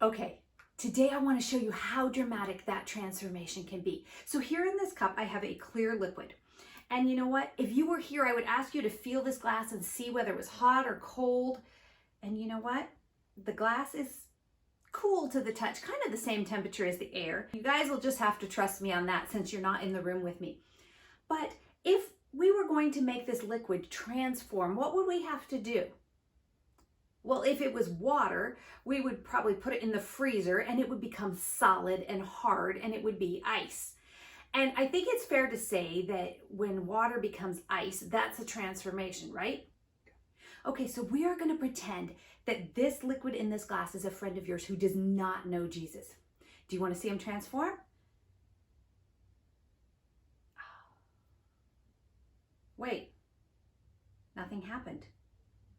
Okay, today I want to show you how dramatic that transformation can be. So here in this cup, I have a clear liquid. And you know what? If you were here, I would ask you to feel this glass and see whether it was hot or cold. And you know what? The glass is cool to the touch, kind of the same temperature as the air. You guys will just have to trust me on that since you're not in the room with me. But if we were going to make this liquid transform, what would we have to do? Well, if it was water, we would probably put it in the freezer and it would become solid and hard and it would be ice. And I think it's fair to say that when water becomes ice, that's a transformation, right? Okay, so we are going to pretend that this liquid in this glass is a friend of yours who does not know Jesus. Do you want to see him transform? Wait, nothing happened.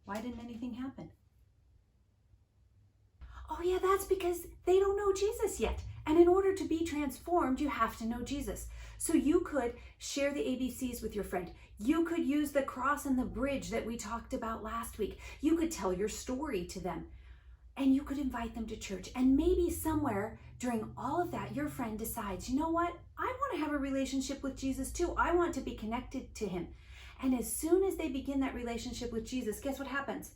Why didn't anything happen? Oh yeah, that's because they don't know Jesus yet. And in order to be transformed, you have to know Jesus. So you could share the ABCs with your friend. You could use the cross and the bridge that we talked about last week. You could tell your story to them. And you could invite them to church. And maybe somewhere during all of that, your friend decides, you know what? I want to have a relationship with Jesus too. I want to be connected to him. And as soon as they begin that relationship with Jesus, guess what happens?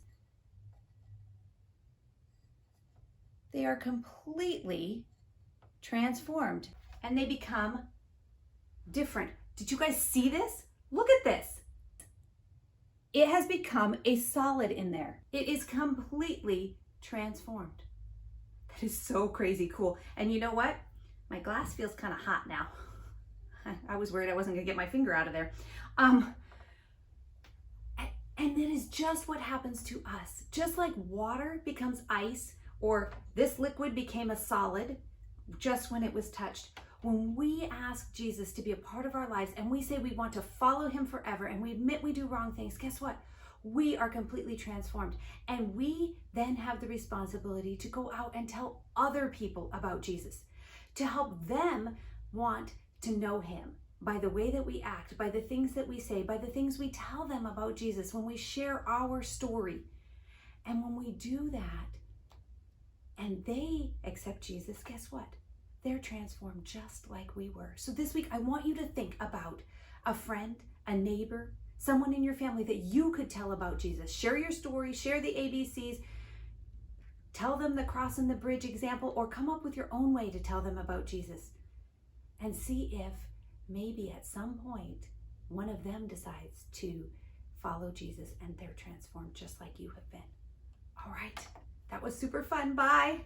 They are completely transformed and they become different. Did you guys see this? Look at this. It has become a solid in there. It is completely transformed. That is so crazy cool. And you know what? My glass feels kind of hot now. I was worried I wasn't gonna get my finger out of there. And that is just what happens to us. Just like water becomes ice, or this liquid became a solid just when it was touched. When we ask Jesus to be a part of our lives and we say we want to follow him forever and we admit we do wrong things, guess what? We are completely transformed. And we then have the responsibility to go out and tell other people about Jesus, to help them want to know him by the way that we act, by the things that we say, by the things we tell them about Jesus, when we share our story. And when we do that, and they accept Jesus, guess what? They're transformed just like we were. So this week, I want you to think about a friend, a neighbor, someone in your family that you could tell about Jesus. Share your story, share the ABCs, tell them the cross and the bridge example, or come up with your own way to tell them about Jesus. And see if maybe at some point, one of them decides to follow Jesus and they're transformed just like you have been. All right. That was super fun. Bye.